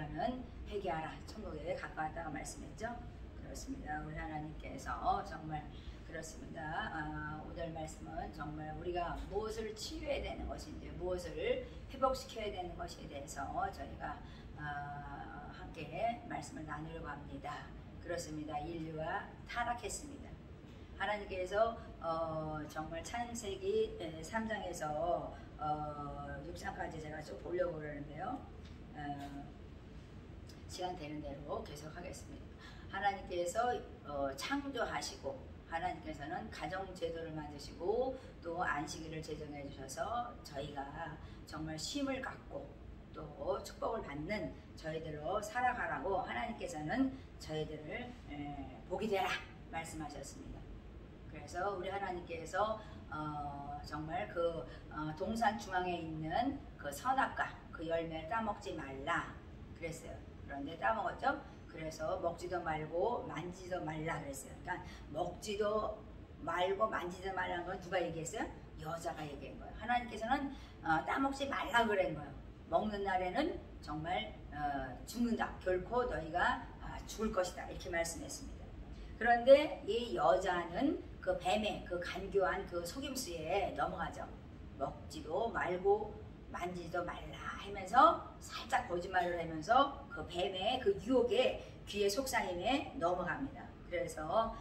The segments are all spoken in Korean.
여자는 회개하라 천국에 가까웠다고 말씀했죠. 그렇습니다. 우리 하나님께서 정말 그렇습니다. 오늘 말씀은 정말 우리가 무엇을 치유해야 되는 것인지 무엇을 회복시켜야 되는 것에 대해서 저희가 함께 말씀을 나누려고 합니다. 그렇습니다. 인류가 타락했습니다. 하나님께서 정말 창세기 3장에서 6장까지 제가 좀 보려고 그러는데요. 시간 되는 대로 계속 하겠습니다. 하나님께서 창조하시고 하나님께서는 가정제도를 만드시고 또 안식일을 제정해 주셔서 저희가 정말 쉼을 갖고 또 축복을 받는 저희들로 살아가라고 하나님께서는 저희들을 복이 되라 말씀하셨습니다. 그래서 우리 하나님께서 정말 그 동산 중앙에 있는 그 선악과 그 열매를 따먹지 말라 그랬어요. 그런데 따먹었죠. 그래서 먹지도 말고 만지지도 말라 그랬어요. 그러니까 먹지도 말고 만지지도 말라는 건 누가 얘기했어요? 여자가 얘기한 거예요. 하나님께서는 따먹지 말라 그런 거예요. 먹는 날에는 정말 죽는다. 결코 너희가 죽을 것이다. 이렇게 말씀했습니다. 그런데 이 여자는 그 뱀의 그 간교한 그 속임수에 넘어가죠. 먹지도 말고 만지지도 말라 하면서 살짝 거짓말을 하면서 그 뱀의 그 유혹에 귀의 속삭임에 넘어갑니다. 그래서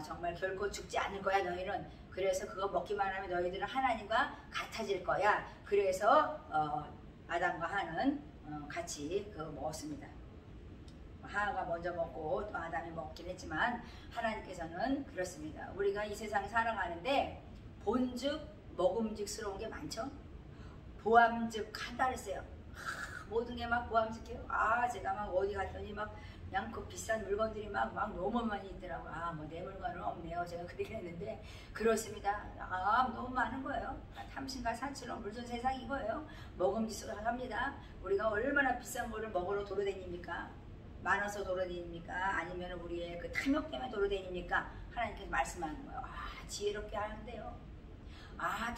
정말 결코 죽지 않을 거야 너희는. 그래서 그거 먹기만 하면 너희들은 하나님과 같아질 거야. 그래서 아담과 하는 같이 그거 먹었습니다. 하와가 먼저 먹고 또 아담이 먹긴 했지만 하나님께서는 그렇습니다. 우리가 이 세상에 살아가는데 본즉 먹음직스러운 게 많죠. 보암직하다 그랬어요. 모든 게 막 보암직해요. 제가 막 어디 갔더니 막 그냥 그 비싼 물건들이 막 너무 많이 있더라고요. 뭐 내 물건은 없네요. 제가 그렇게 했는데 그렇습니다. 너무 많은 거예요. 탐심과 사치로 물든 세상 이거예요. 먹음직스러합니다. 우리가 얼마나 비싼 거를 먹으러 돌아다닙니까? 많아서 돌아다닙니까? 아니면 우리의 그 탐욕 때문에 돌아다닙니까? 하나님께서 말씀하는 거예요. 지혜롭게 하는데요.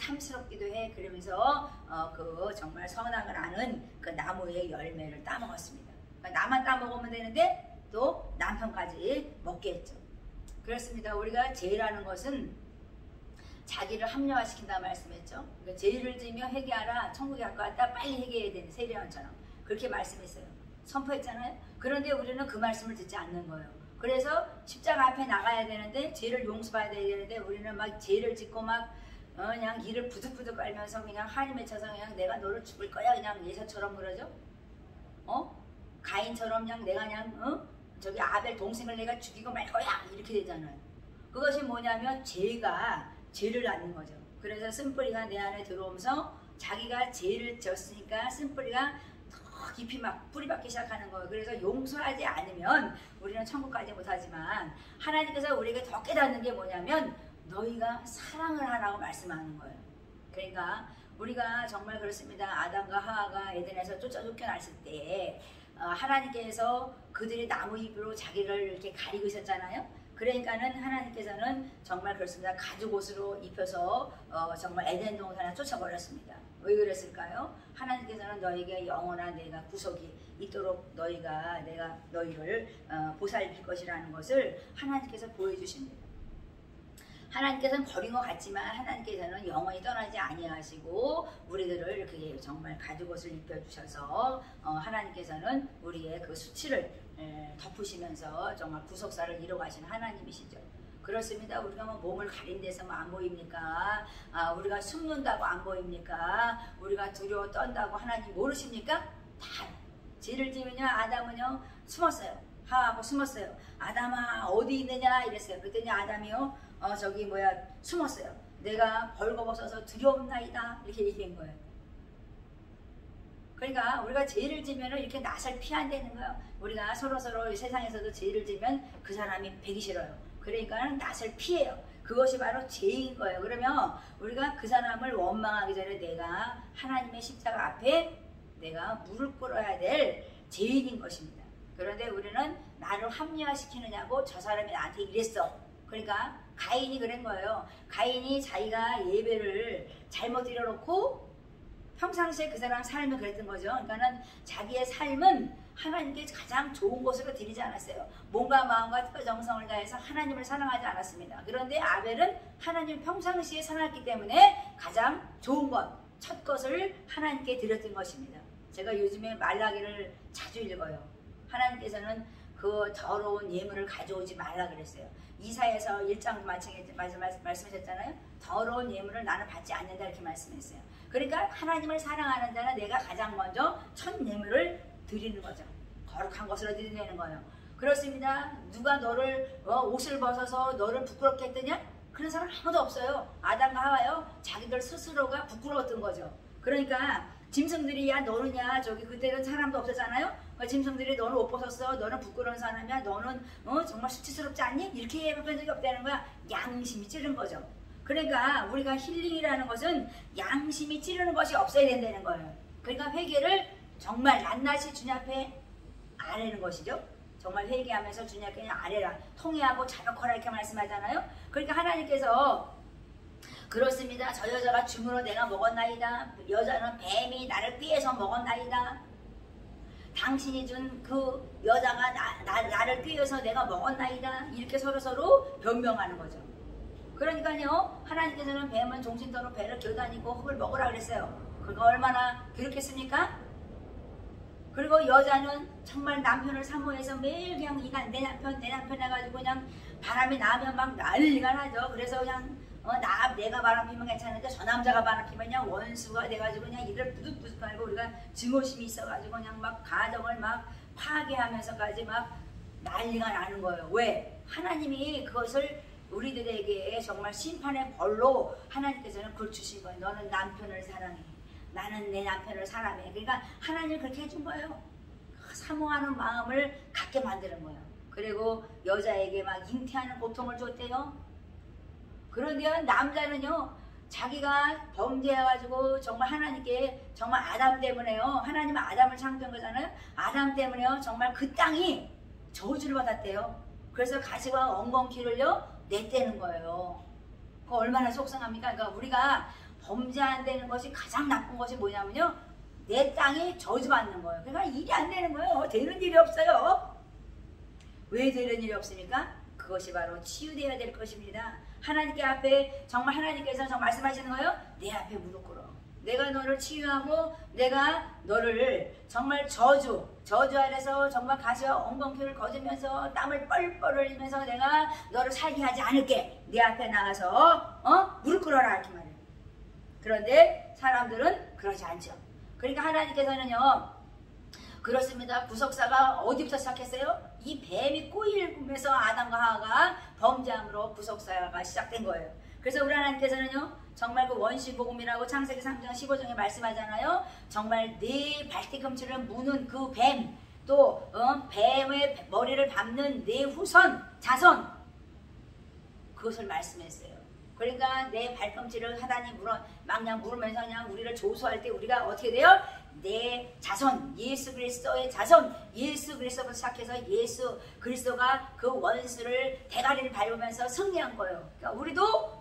탐스럽기도 해. 그러면서 그 정말 선악을 아는 그 나무의 열매를 따먹었습니다. 그러니까 나만 따먹으면 되는데 또 남편까지 먹게 했죠. 그렇습니다. 우리가 죄라는 것은 자기를 합리화시킨다 말씀했죠. 그러니까 죄를 지며 회개하라 천국에 가까웠다 빨리 회개해야 되는 세례요한처럼 그렇게 말씀했어요. 선포했잖아요. 그런데 우리는 그 말씀을 듣지 않는 거예요. 그래서 십자가 앞에 나가야 되는데 죄를 용서받아야 되는데 우리는 막 죄를 짓고 막 그냥 이를 부득부득 깔면서 그냥 한이 맺혀서 그냥 내가 너를 죽일 거야 그냥 예서처럼 그러죠. 가인처럼 그냥 내가 그냥 저기 아벨 동생을 내가 죽이고 말 거야 이렇게 되잖아요. 그것이 뭐냐면 죄가 죄를 낳는 거죠. 그래서 쓴뿌리가 내 안에 들어오면서 자기가 죄를 졌으니까 쓴뿌리가 더 깊이 막 뿌리 박기 시작하는 거예요. 그래서 용서하지 않으면 우리는 천국 가지 못하지만 하나님께서 우리에게 더 깨닫는 게 뭐냐면 너희가 사랑을 하라고 말씀하는 거예요. 그러니까 우리가 정말 그렇습니다. 아담과 하와가 에덴에서 쫓겨났을 때 하나님께서 그들이 나무 잎으로 자기를 이렇게 가리고 있었잖아요. 그러니까는 하나님께서는 정말 그렇습니다. 가죽옷으로 입혀서 정말 에덴 동산에 쫓아버렸습니다. 왜 그랬을까요? 하나님께서는 너에게 영원한 내가 구속이 있도록 내가 너희를 보살필 것이라는 것을 하나님께서 보여주십니다. 하나님께서는 버린 것 같지만 하나님께서는 영원히 떠나지 아니하시고 우리들을 이렇게 정말 가죽옷을 입혀주셔서 하나님께서는 우리의 그 수치를 덮으시면서 정말 구속사를 이뤄가시는 하나님이시죠. 그렇습니다. 우리가 뭐 몸을 가린 데서 뭐 안 보입니까? 우리가 숨는다고 안 보입니까? 우리가 두려워 떤다고 하나님 모르십니까? 다 죄를 지으면요 아담은요 숨었어요. 하하고 숨었어요. 아담아 어디 있느냐 이랬어요. 그랬더니 아담이요 숨었어요. 내가 벌거벗어서 두려움나이다 이렇게 얘기한 거예요. 그러니까 우리가 죄를 지면 이렇게 낯을 피한다는 거예요. 우리가 서로 세상에서도 죄를 지면 그 사람이 배기 싫어요. 그러니까 낯을 피해요. 그것이 바로 죄인 거예요. 그러면 우리가 그 사람을 원망하기 전에 내가 하나님의 십자가 앞에 내가 무릎 꿇어야 될 죄인인 것입니다. 그런데 우리는 나를 합리화시키느냐고 저 사람이 나한테 이랬어. 그러니까 가인이 그런 거예요. 가인이 자기가 예배를 잘못 드려놓고 평상시에 그 사람 삶을 그랬던 거죠. 그러니까는 자기의 삶은 하나님께 가장 좋은 것으로 드리지 않았어요. 몸과 마음과 뜻과 정성을 다해서 하나님을 사랑하지 않았습니다. 그런데 아벨은 하나님을 평상시에 사랑했기 때문에 가장 좋은 것, 첫 것을 하나님께 드렸던 것입니다. 제가 요즘에 말라기를 자주 읽어요. 하나님께서는 그 더러운 예물을 가져오지 말라 그랬어요. 이사야서 1장 말씀하셨잖아요. 더러운 예물을 나는 받지 않는다 이렇게 말씀했어요. 그러니까 하나님을 사랑하는 자는 내가 가장 먼저 첫 예물을 드리는 거죠. 거룩한 것으로 드리는 거예요. 그렇습니다. 누가 너를 옷을 벗어서 너를 부끄럽게 했더냐? 그런 사람 아무도 없어요. 아담과 하와요. 자기들 스스로가 부끄러웠던 거죠. 그러니까 짐승들이 야 너느냐 저기 그때는 사람도 없었잖아요. 짐승들이 너는 옷 벗었어. 너는 부끄러운 사람이야. 너는 정말 수치스럽지 않니? 이렇게 해본 적이 없다는 거야. 양심이 찌른 거죠. 그러니까 우리가 힐링이라는 것은 양심이 찌르는 것이 없어야 된다는 거예요. 그러니까 회개를 정말 낱낱이 주님 앞에 아뢰는 것이죠. 정말 회개하면서 주님 앞에 그냥 아뢰라. 통회하고 자격하라 이렇게 말씀하잖아요. 그러니까 하나님께서 그렇습니다. 저 여자가 줌으로 내가 먹었나이다. 여자는 뱀이 나를 꾀해서 먹었나이다. 당신이 준 그 여자가 나를 꾀해서 내가 먹었나이다. 이렇게 서로 변명하는 거죠. 그러니까요. 하나님께서는 뱀은 종신토록 배를 겨다니고 흙을 먹으라 그랬어요. 그거 얼마나 그렇겠습니까? 그리고 여자는 정말 남편을 사모해서 매일 그냥 내 남편 해가지고 그냥 바람이 나면 막 난리가 나죠. 그래서 그냥 내가 바람 피면 괜찮은데 저 남자가 바람 피면 그냥 원수가 돼가지고 그냥 이들 부득부득 하고 우리가 증오심이 있어가지고 그냥 막 가정을 막 파괴하면서까지 막 난리가 나는 거예요. 왜? 하나님이 그것을 우리들에게 정말 심판의 벌로 하나님께서는 그걸 주신 거예요. 너는 남편을 사랑해. 나는 내 남편을 사랑해. 그러니까 하나님이 그렇게 해준 거예요. 사모하는 마음을 갖게 만드는 거예요. 그리고 여자에게 막 잉태하는 고통을 줬대요. 그런데 남자는요. 자기가 범죄해가지고 정말 하나님께 정말 아담 때문에요. 하나님은 아담을 창조한 거잖아요. 아담 때문에요. 정말 그 땅이 저주를 받았대요. 그래서 가시와 엉겅퀴를요. 냈다는 거예요. 그거 얼마나 속상합니까? 그러니까 우리가 범죄 안 되는 것이 가장 나쁜 것이 뭐냐면요. 내 땅이 저주받는 거예요. 그러니까 일이 안 되는 거예요. 되는 일이 없어요. 왜 되는 일이 없습니까? 그것이 바로 치유되어야 될 것입니다. 하나님께 앞에 정말 하나님께서 정말 말씀하시는 거예요. 내 앞에 무릎 꿇어. 내가 너를 치유하고 내가 너를 정말 저주 아래서 정말 가시와 엉겅퀴를 거두면서 땀을 뻘뻘 흘리면서 내가 너를 살게 하지 않을게. 내 앞에 나가서 무릎 꿇어라 이렇게 말해요. 그런데 사람들은 그러지 않죠. 그러니까 하나님께서는요. 그렇습니다. 구속사가 어디부터 시작했어요? 이 뱀이 꼬이를 꾸면서 아담과 하와가 범죄함으로 구속사가 시작된 거예요. 그래서 우리 하나님께서는요. 정말 그 원시복음이라고 창세기 3장 15장에 말씀하잖아요. 정말 네 발뒤꿈치를 무는 그 뱀, 또 뱀의 머리를 밟는 네 후손, 자손, 그것을 말씀했어요. 그러니까 내 발꿈치를 하나님 그냥 물으면서 그냥 우리를 조소할 때 우리가 어떻게 돼요? 내 자손, 예수 그리스도의 자손, 예수 그리스도부터 시작해서 예수 그리스도가 그 원수를 대가리를 밟으면서 승리한 거예요. 그러니까 우리도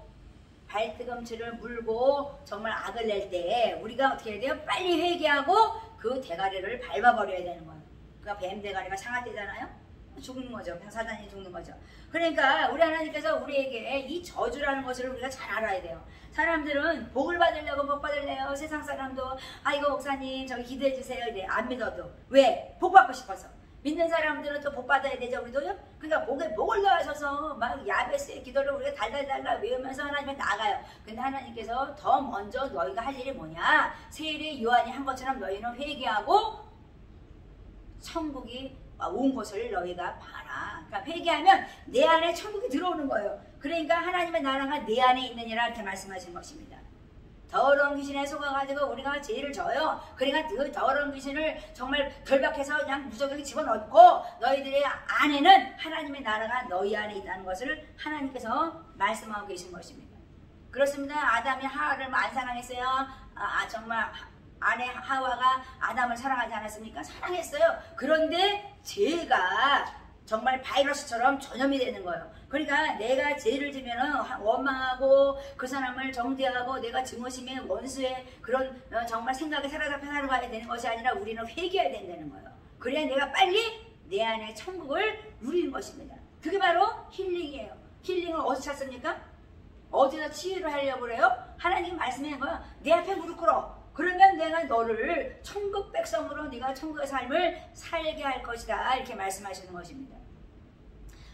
발뒤꿈치를 물고 정말 악을 낼 때 우리가 어떻게 해야 돼요? 빨리 회개하고 그 대가리를 밟아버려야 되는 거예요. 그러니까 뱀 대가리가 상하되잖아요. 죽는 거죠. 그냥 사단이 죽는 거죠. 그러니까 우리 하나님께서 우리에게 이 저주라는 것을 우리가 잘 알아야 돼요. 사람들은 복을 받으려고 복 받을래요. 세상 사람도 아이고 목사님 저기 기도해 주세요 이래. 안 믿어도. 왜? 복 받고 싶어서. 믿는 사람들은 또 복 받아야 되죠. 우리도요. 그러니까 복을 넣으셔서 막 야베스의 기도를 우리가 달달달달 외우면서 하나님께 나가요. 근데 하나님께서 더 먼저 너희가 할 일이 뭐냐. 세일의 요한이 한 것처럼 너희는 회개하고 천국이 온 곳을 너희가 봐라. 그러니까 회개하면 내 안에 천국이 들어오는 거예요. 그러니까 하나님의 나라가 내 안에 있느니라 이렇게 말씀하신 것입니다. 더러운 귀신에 속아가지고 우리가 죄를 져요. 그러니까 그 더러운 귀신을 정말 결박해서 그냥 무조건 집어넣고 너희들의 안에는 하나님의 나라가 너희 안에 있다는 것을 하나님께서 말씀하고 계신 것입니다. 그렇습니다. 아담이 하와를 안 사랑했어요. 정말 아내 하와가 아담을 사랑하지 않았습니까? 사랑했어요. 그런데 죄가 정말 바이러스처럼 전염이 되는 거예요. 그러니까 내가 죄를 지면은 원망하고 그 사람을 정죄하고 내가 증오심의 원수의 그런 정말 생각에 사로잡혀 살아가야 되는 것이 아니라 우리는 회개해야 된다는 거예요. 그래야 내가 빨리 내 안에 천국을 누리는 것입니다. 그게 바로 힐링이에요. 힐링을 어디서 찾습니까? 어디서 치유를 하려고 그래요? 하나님 말씀하는 거야. 내 앞에 무릎 꿇어. 그러면 내가 너를 천국 백성으로 네가 천국의 삶을 살게 할 것이다. 이렇게 말씀하시는 것입니다.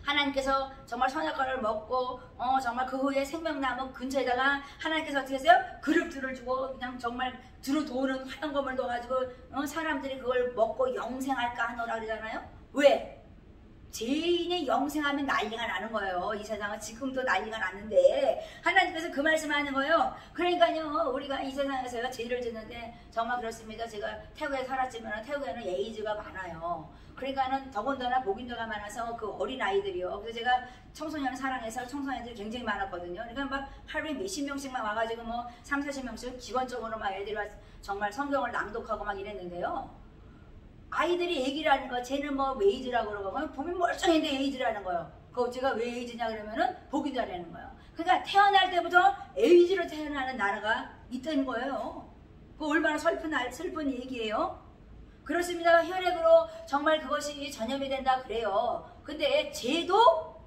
하나님께서 정말 선악과를 먹고 정말 그 후에 생명나무 근처에다가 하나님께서 어떻게 하세요? 그릇들을 주고 그냥 정말 두루 도는 화염검을 넣어가지고 사람들이 그걸 먹고 영생할까 하노라 그러잖아요. 왜? 죄인이 영생하면 난리가 나는 거예요. 이 세상은 지금도 난리가 났는데 하나님께서 그 말씀하는 거예요. 그러니까요, 우리가 이 세상에서요 죄를 짓는데 정말 그렇습니다. 제가 태국에 살았지만 태국에는 에이즈가 많아요. 그러니까는 더군다나 복인도가 많아서 그 어린 아이들이요. 그래서 제가 청소년을 사랑해서 청소년들이 굉장히 많았거든요. 그러니까 막 하루에 몇십 명씩만 와가지고 뭐 3, 40명씩 기본적으로 막 애들이 정말 성경을 낭독하고 막 이랬는데요. 아이들이 얘기를 하는 거, 쟤는 뭐 에이즈라고 그러고 보면 멀쩡한데 에이즈라는 거예요. 그거 제가 왜 에이즈냐 그러면은 복인도라는 거예요. 그러니까 태어날 때부터 에이즈로 태어나는 나라가 있다는 거예요. 그 얼마나 슬픈 얘기예요. 그렇습니다. 혈액으로 정말 그것이 전염이 된다 그래요. 근데 죄도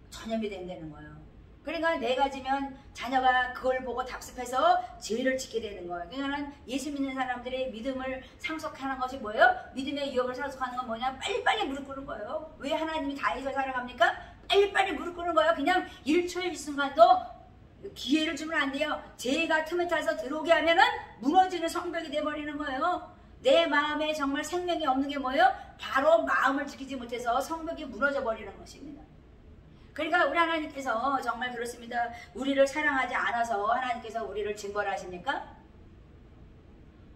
전염이 된다는 거예요. 그러니까 내가 지면 자녀가 그걸 보고 답습해서 죄를 짓게 되는 거예요. 그러니까 예수 믿는 사람들의 믿음을 상속하는 것이 뭐예요? 믿음의 유업을 상속하는 건 뭐냐? 빨리빨리 무릎 꿇는 거예요. 왜 하나님이 다해서 살아갑니까? 빨리빨리 무릎 꿇는 거예요. 그냥 1초의 순간도 기회를 주면 안 돼요. 죄가 틈에 타서 들어오게 하면은 무너지는 성벽이 돼버리는 거예요. 내 마음에 정말 생명이 없는 게 뭐예요? 바로 마음을 지키지 못해서 성벽이 무너져 버리는 것입니다. 그러니까 우리 하나님께서 정말 그렇습니다. 우리를 사랑하지 않아서 하나님께서 우리를 징벌하십니까?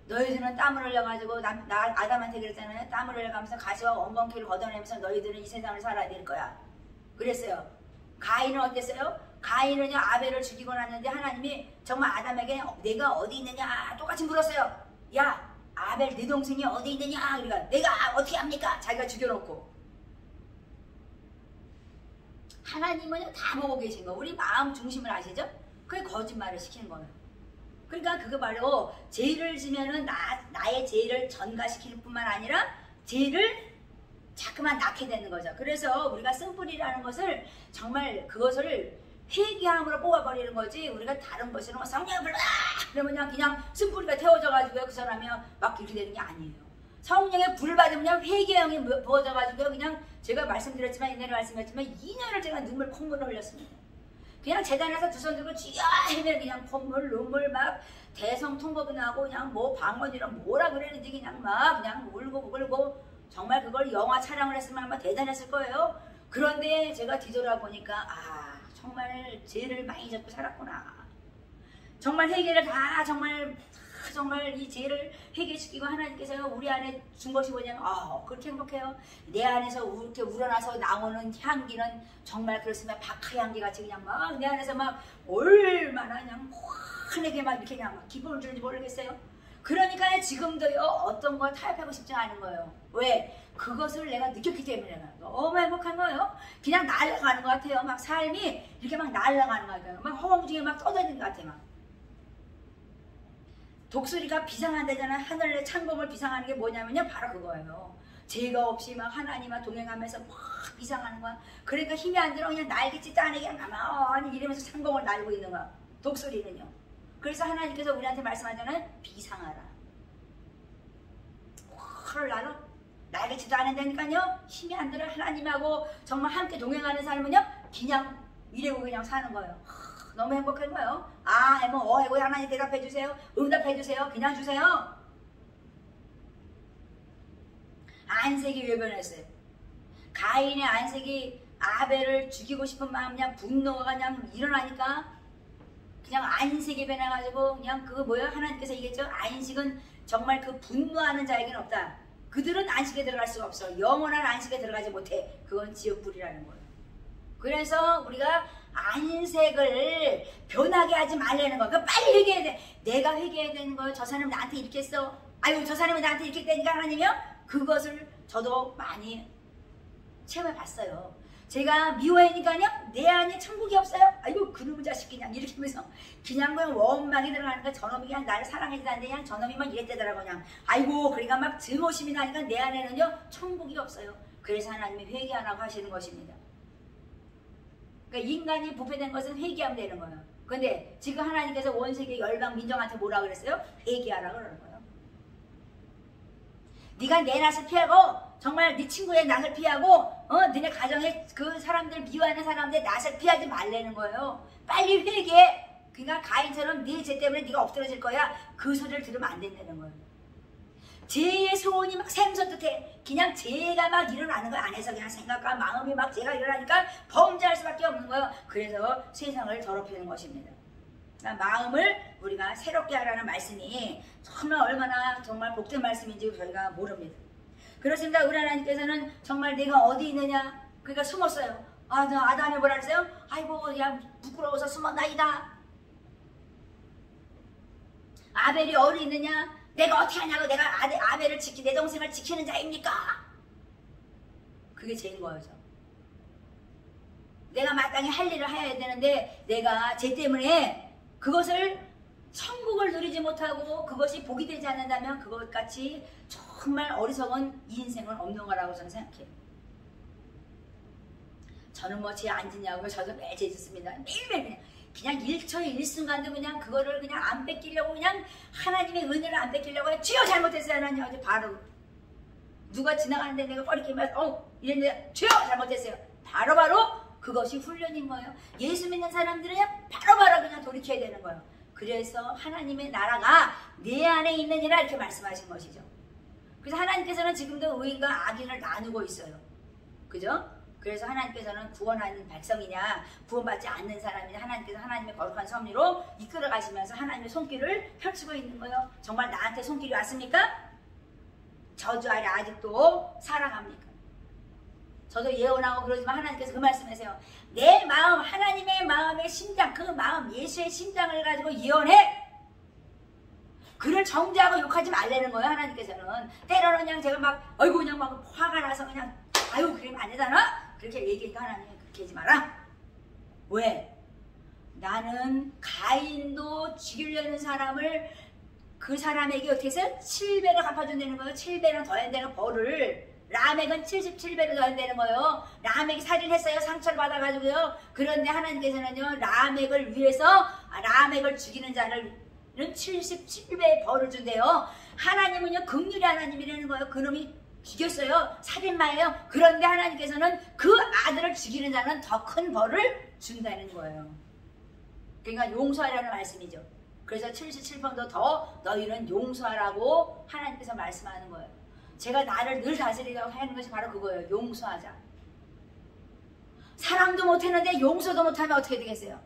너희들은 땀을 흘려가지고 나 아담한테 그랬잖아요. 땀을 흘려가면서 가시와 엉겅퀴를 걷어내면서 너희들은 이 세상을 살아야 될 거야. 그랬어요. 가인은 어땠어요? 가인은요 아벨을 죽이고 났는데 하나님이 정말 아담에게 내가 어디 있느냐 똑같이 물었어요. 야 아벨 네 동생이 어디 있느냐. 그러니까 내가 어떻게 합니까? 자기가 죽여놓고. 하나님은 다 보고 계신 거. 우리 마음 중심을 아시죠? 그게 거짓말을 시키는 거예요. 그러니까 그거 바로 죄를 지면은 나의 죄를 전가시킬 뿐만 아니라 죄를 자꾸만 낳게 되는 거죠. 그래서 우리가 쓴뿌리라는 것을 정말 그것을 회개함으로 뽑아버리는 거지 우리가 다른 것으로 성령을 불러 그러면 그냥 쓴뿌리가 태워져가지고 그 사람이 막 이렇게 되는 게 아니에요. 성령의 불 받으면 회개형이 부어져가지고 그냥 제가 말씀드렸지만 옛날에 말씀드렸지만 2년을 제가 눈물 콧물을 흘렸습니다. 그냥 재단에서 두 손 들고 쥐야 하면 그냥 콧물 눈물 막 대성통곡이 나고 그냥 뭐 방언이랑 뭐라 그랬는지 그냥 막 그냥 울고 울고 정말 그걸 영화 촬영을 했으면 아마 대단했을 거예요. 그런데 제가 뒤돌아보니까 아 정말 죄를 많이 졌고 살았구나. 정말 회개를 다 정말 이 죄를 회개시키고 하나님께서 우리 안에 준 것이 뭐냐면 그렇게 행복해요. 내 안에서 이렇게 우러나서 나오는 향기는 정말 그렇습니다. 박하향기 같이 그냥 막 내 안에서 막 얼마나 그냥 환하게 막 이렇게 그냥 막 기분을 주는지 모르겠어요. 그러니까 지금도요 어떤 거 타협하고 싶지 않은 거예요. 왜? 그것을 내가 느꼈기 때문에 너무 행복한 거예요. 그냥 날아가는 것 같아요. 막 삶이 이렇게 막 날아가는 것 같아요. 막 허공 중에 막 떠다니는 것 같아요. 막. 독수리가 비상한다잖아. 하늘의 창공을 비상하는 게 뭐냐면요. 바로 그거예요. 죄가 없이 막 하나님과 동행하면서 막 비상하는 거야. 그러니까 힘이 안 들어. 그냥 날개짓도 안 해. 그냥 가만히 이러면서 창공을 날고 있는 거야. 독수리는요. 그래서 하나님께서 우리한테 말씀하잖아요. 비상하라. 화를 날아. 날개짓도 안 한다니까요. 힘이 안 들어. 하나님하고 정말 함께 동행하는 삶은요. 그냥 이래고 그냥 사는 거예요. 너무 행복한 거예요. 해고 하나님 대답해 주세요. 응답해 주세요. 그냥 주세요. 안색이 왜 변했어요? 가인의 안색이 아벨을 죽이고 싶은 마음 그냥 분노가 그냥 일어나니까 그냥 안색이 변해가지고 그냥 그거 뭐예요? 하나님께서 얘기했죠. 안식은 정말 그 분노하는 자에게는 없다. 그들은 안식에 들어갈 수가 없어. 영원한 안식에 들어가지 못해. 그건 지옥불이라는 거예요. 그래서 우리가 안색을 변하게 하지 말라는 거. 그러니까 빨리 회개해야 돼. 내가 회개해야 되는 거예요. 저 사람이 나한테 이렇게 했어. 아유 저 사람이 나한테 이렇게 했다니까 하나님이요. 그것을 저도 많이 체험해 봤어요. 제가 미워하니까요. 내 안에 천국이 없어요. 아이고 그놈의 자식 그냥 이렇게 하면서 그냥 원망이 들어가니까 저놈이 그냥 나를 사랑해주지 않는데 그냥 저놈이 막 이랬대더라고. 그냥 아이고 그러니까 막 증오심이 나니까 내 안에는요 천국이 없어요. 그래서 하나님이 회개하라고 하시는 것입니다. 그러니까 인간이 부패된 것은 회개하면 되는 거예요. 근데 지금 하나님께서 원세계 열방 민족한테 뭐라 그랬어요? 회개하라고 그러는 거예요. 네가 내 낯을 피하고 정말 네 친구의 낯을 피하고 너네 가정에 그 사람들 미워하는 사람들 낯을 피하지 말라는 거예요. 빨리 회개해. 그러니까 가인처럼 네 죄 때문에 네가 엎드러질 거야. 그 소리를 들으면 안 된다는 거예요. 죄의 소원이 막 샘솟듯해. 그냥 죄가 막 일어나는 거야. 안에서 그냥 생각과 마음이 막 죄가 일어나니까 범죄할 수밖에 없는 거예요. 그래서 세상을 더럽히는 것입니다. 그러니까 마음을 우리가 새롭게 하라는 말씀이 정말 얼마나 정말 복된 말씀인지 저희가 모릅니다. 그렇습니다. 우리 하나님께서는 정말 내가 어디 있느냐? 그러니까 숨었어요. 아담이 뭐라 그랬어요? 아이고 야 부끄러워서 숨었나이다. 아벨이 어디 있느냐? 내가 어떻게 하냐고 내가 아벨을 내 동생을 지키는 자입니까? 그게 죄인 거죠. 내가 마땅히 할 일을 해야 되는데 내가 죄 때문에 그것을 천국을 누리지 못하고 그것이 복이 되지 않는다면 그것같이 정말 어리석은 인생은 없는 거라고 저는 생각해요. 저는 뭐 죄 안 짓냐고요. 저도 매일 죄 짓습니다. 매일매일 그냥 1초에 1순간도 그냥 그거를 그냥 안 뺏기려고 그냥 하나님의 은혜를 안 뺏기려고 해요. 주여 잘못했어요 하나님. 어제 바로 누가 지나가는데 내가 꺼리끼면서 이랬는데 주여 잘못했어요. 바로바로 그것이 훈련인 거예요. 예수 믿는 사람들은 그냥 바로바로 그냥 돌이켜야 되는 거예요. 그래서 하나님의 나라가 내 안에 있느니라 이렇게 말씀하신 것이죠. 그래서 하나님께서는 지금도 의인과 악인을 나누고 있어요. 그죠? 그래서 하나님께서는 구원하는 백성이냐 구원받지 않는 사람이냐 하나님께서 하나님의 거룩한 섭리로 이끌어 가시면서 하나님의 손길을 펼치고 있는 거예요. 정말 나한테 손길이 왔습니까? 저주 아래 아직도 살아갑니까? 저도 예언하고 그러지만 하나님께서 그 말씀하세요. 내 마음 하나님의 마음의 심장 그 마음 예수의 심장을 가지고 예언해. 그를 정죄하고 욕하지 말라는 거예요. 하나님께서는 때로는 그냥 제가 막 어이구 그냥 막 화가 나서 그냥 아유 그러면 안 되잖아. 그렇게 얘기하니까 하나님이 그렇게 하지 마라. 왜? 나는 가인도 죽이려는 사람을 그 사람에게 어떻게 해서 7배를 갚아준다는 거예요. 7배는 더 한다는 벌을. 라멕은 77배를 더 한다는 거예요. 라멕이 살인했어요. 상처를 받아가지고요. 그런데 하나님께서는요. 라멕을 위해서 라멕을 죽이는 자를 77배의 벌을 준대요. 하나님은요. 긍휼의 하나님이라는 거예요. 그놈이 죽였어요. 살인마예요. 그런데 하나님께서는 그 아들을 죽이는 자는 더 큰 벌을 준다는 거예요. 그러니까 용서하라는 말씀이죠. 그래서 77번도 더 너희는 용서하라고 하나님께서 말씀하는 거예요. 제가 나를 늘 다스리려고 하는 것이 바로 그거예요. 용서하자. 사랑도 못했는데 용서도 못하면 어떻게 되겠어요?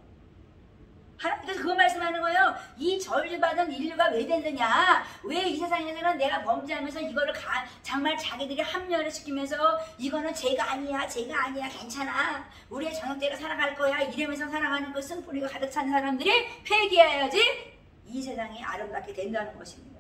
하나님께서 그거 말씀하는 거예요. 이 저주받은 인류가 왜 됐느냐? 왜 이 세상에서는 내가 범죄하면서 이거를 정말 자기들이 합리화를 시키면서 이거는 죄가 아니야, 죄가 아니야, 괜찮아. 우리의 저녁대로 살아갈 거야. 이러면서 살아가는 그 쓴뿌리가 가득 찬 사람들이 회개해야지 이 세상이 아름답게 된다는 것입니다.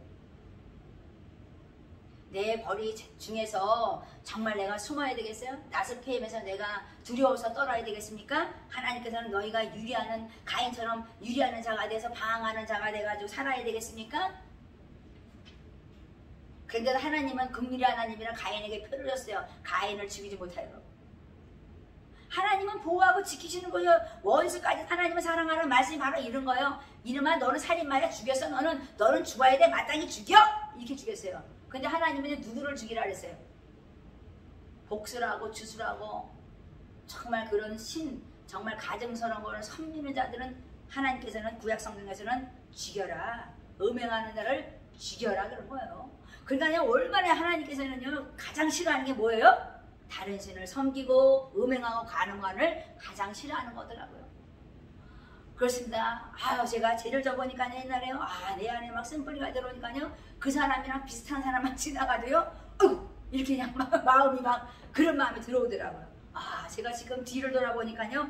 내 벌이 중에서 정말 내가 숨어야 되겠어요? 낯을 피하면서 내가 두려워서 떨어야 되겠습니까? 하나님께서는 너희가 유리하는 가인처럼 유리하는 자가 돼서 방황하는 자가 돼가지고 살아야 되겠습니까? 그런데 하나님은 긍휼의 하나님이라 가인에게 표를 줬어요. 가인을 죽이지 못하도록. 하나님은 보호하고 지키시는 거예요. 원수까지 하나님을 사랑하는 말씀이 바로 이런 거예요. 이놈아 너는 살인마야 죽였어. 너는 죽어야 돼. 마땅히 죽여. 이렇게 죽였어요. 근데 하나님은 누구를 죽이라 그랬어요? 복수라고 주수라고 정말 그런 정말 가증스러운 거를 섬기는 자들은 하나님께서는 구약 성경에서는 죽여라. 음행하는 자를 죽여라 그런 거예요. 그러니까 얼마나 하나님께서는요 가장 싫어하는 게 뭐예요? 다른 신을 섬기고 음행하고 간음관을 가장 싫어하는 거더라고요. 그렇습니다. 제가 죄를 져보니까 옛날에요. 내 안에 막 쓴뿌리가 들어오니까요. 그 사람이랑 비슷한 사람만 지나가도요. 이렇게 그냥 마음이 막 그런 마음이 들어오더라고요. 제가 지금 뒤를 돌아보니까요.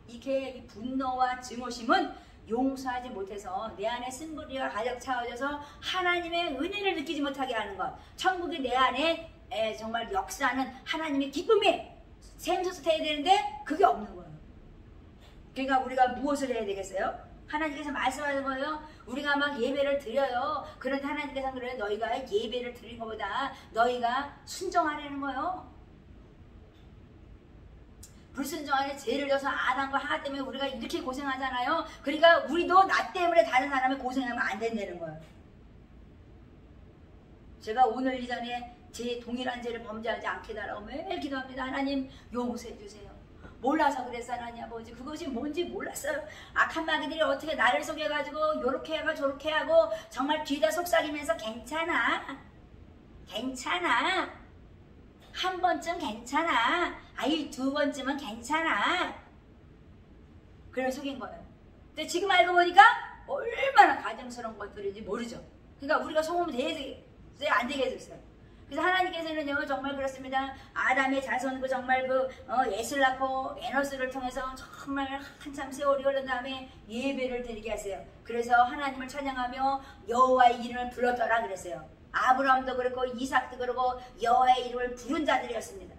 이게 이 분노와 증오심은 용서하지 못해서 내 안에 쓴뿌리가 가득 차오져서 하나님의 은혜를 느끼지 못하게 하는 것. 천국이 내 안에 정말 역사하는 하나님의 기쁨이 샘솟아야 되는데 그게 없는 거예요. 그러니까 우리가 무엇을 해야 되겠어요? 하나님께서 말씀하는 거예요. 우리가 막 예배를 드려요. 그런데 하나님께서 그래요. 너희가 예배를 드린 것보다 너희가 순종하라는 거예요. 불순종하는 죄를 져서 아담과 하나 때문에 우리가 이렇게 고생하잖아요. 그러니까 우리도 나 때문에 다른 사람이 고생하면 안 된다는 거예요. 제가 오늘 이전에 제 동일한 죄를 범죄하지 않게 달라고 매일 기도합니다. 하나님 용서해 주세요. 몰라서 그랬어 하나님 아버지. 그것이 뭔지 몰랐어요. 악한 마귀들이 어떻게 나를 속여가지고 요렇게 하고 저렇게 하고 정말 뒤에다 속삭이면서 괜찮아. 괜찮아. 한 번쯤 괜찮아. 아이 두 번쯤은 괜찮아. 그래 속인 거예요. 근데 지금 알고 보니까 얼마나 가증스러운 것들인지 모르죠. 그러니까 우리가 속으면 안 되게 해줬어요. 그래서 하나님께서는요 정말 그렇습니다. 아담의 자손 그 정말 그 엣을 낳고 에노스를 통해서 정말 한참 세월이 흐른 다음에 예배를 드리게 하세요. 그래서 하나님을 찬양하며 여호와의 이름을 불렀더라 그랬어요. 아브라함도 그렇고 이삭도 그렇고 여호와의 이름을 부른 자들이었습니다.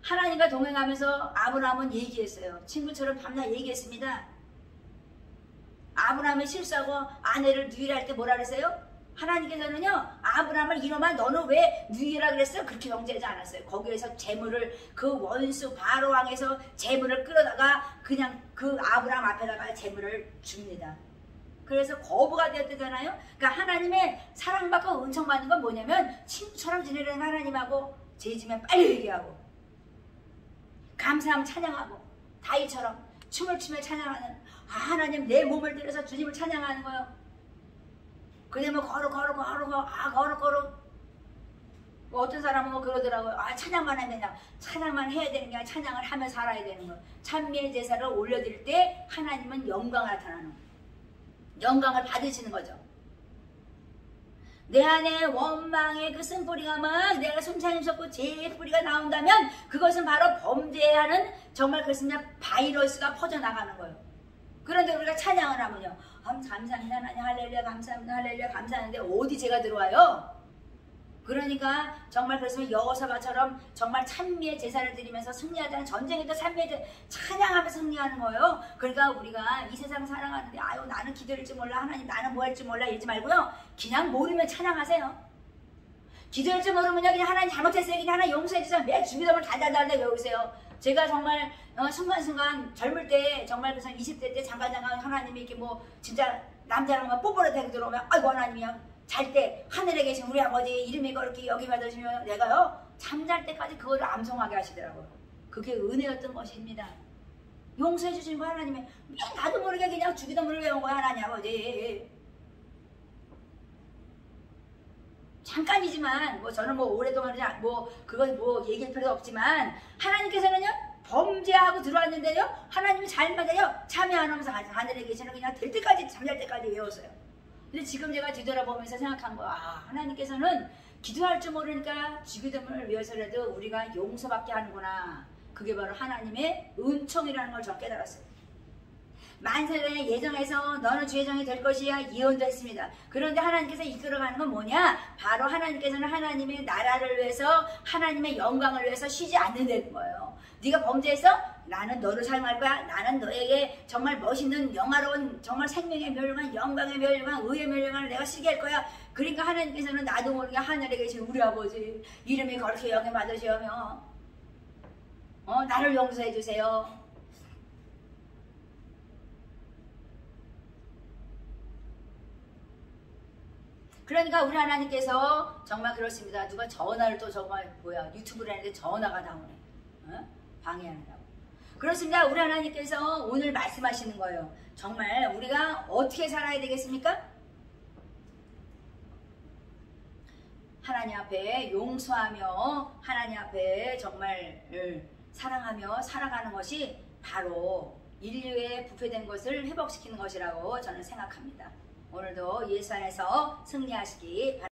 하나님과 동행하면서 아브라함은 얘기했어요. 친구처럼 밤낮 얘기했습니다. 아브라함이 실수하고 아내를 누이라 할 때 뭐라 그랬어요? 하나님께서는요 아브라함을 이놈아 너는 왜 누이라 그랬어요? 그렇게 정죄하지 않았어요. 거기에서 재물을 그 원수 바로왕에서 재물을 끌어다가 그냥 그 아브라함 앞에다가 재물을 줍니다. 그래서 거부가 되었대잖아요. 그러니까 하나님의 사랑받고 은총받는 건 뭐냐면 친구처럼 지내려는 하나님하고 죄지면 빨리 얘기하고 감사하면 찬양하고 다윗처럼 춤을 추며 찬양하는 하나님 내 몸을 들여서 주님을 찬양하는 거예요. 그러면 거룩 어떤 사람은 뭐 그러더라고요. 찬양만 하면 되냐. 찬양만 해야 되는 게 아니라 찬양을 하며 살아야 되는 거예요. 찬미의 제사를 올려드릴 때 하나님은 영광을 나타나는 거예요. 영광을 받으시는 거죠. 내 안에 원망의 그 쓴뿌리가 막 내가 숨차임 섞고 죄의 뿌리가 나온다면 그것은 바로 범죄하는 정말 그렇습니다. 바이러스가 퍼져나가는 거예요. 그런데 우리가 찬양을 하면요. 감사합니다 하나님 할렐루야 감사합니다 할렐루야 감사하는데 어디 죄가 들어와요? 그러니까 정말 그렇습니다. 여호사바처럼 정말 찬미의 제사를 드리면서 승리하자는 전쟁에도 찬미의 찬양하면서 승리하는 거예요. 그러니까 우리가 이 세상 살아가는데 아유 나는 기도할 줄 몰라 하나님 나는 뭐 할 줄 몰라 이러지 말고요. 그냥 모르면 찬양하세요. 기도할 줄 모르면요 그냥 하나님 잘못했어요. 그냥 하나님 용서해 주세요. 매 주기도문 달달달 외우세요. 제가 정말 순간순간 젊을 때 정말 그래서 20대 때 잠깐 하나님이 이렇게 뭐 진짜 남자랑 막 뽀뽀를 대고 들어오면 아이고 하나님이요 잘 때 하늘에 계신 우리 아버지 이름이 그렇게 여기 받으시면 내가요 잠잘 때까지 그거를 암송하게 하시더라고요. 그게 은혜였던 것입니다. 용서해 주신 거 하나님이 나도 모르게 그냥 주기도문을 외운 거야 하나님 아버지. 잠깐이지만 뭐 저는 뭐 오랫동안 뭐 그건 뭐 얘기할 필요도 없지만 하나님께서는요 범죄하고 들어왔는데요 하나님이 잘못해요 참여 안 하면서 하늘에 계시는 그냥 될 때까지 잠잘 때까지 외웠어요. 근데 지금 제가 뒤돌아보면서 생각한 거야. 하나님께서는 기도할 줄 모르니까 주기도문을 위해서라도 우리가 용서받게 하는구나. 그게 바로 하나님의 은총이라는 걸 저 깨달았어요. 만세전에 예정해서 너는 죄정이 될 것이야 예언도 했습니다. 그런데 하나님께서 이끌어가는 건 뭐냐? 바로 하나님께서는 하나님의 나라를 위해서 하나님의 영광을 위해서 쉬지 않는다는 거예요. 네가 범죄해서 나는 너를 사용할 거야. 나는 너에게 정말 멋있는 영화로운 정말 생명의 멸망, 영광의 멸망, 의의 멸망을 내가 쓰게 할 거야. 그러니까 하나님께서는 나도 모르게 하늘에 계신 우리 아버지 이름이 거룩히 여김 받으시오며 나를 용서해 주세요. 그러니까 우리 하나님께서 정말 그렇습니다. 누가 전화를 또 정말 뭐야 유튜브를 하는데 전화가 나오네. 방해한다고. 그렇습니다. 우리 하나님께서 오늘 말씀하시는 거예요. 정말 우리가 어떻게 살아야 되겠습니까? 하나님 앞에 용서하며 하나님 앞에 정말 사랑하며 살아가는 것이 바로 인류의 부패된 것을 회복시키는 것이라고 저는 생각합니다. 오늘도 예수 안에서 승리하시기 바랍니다.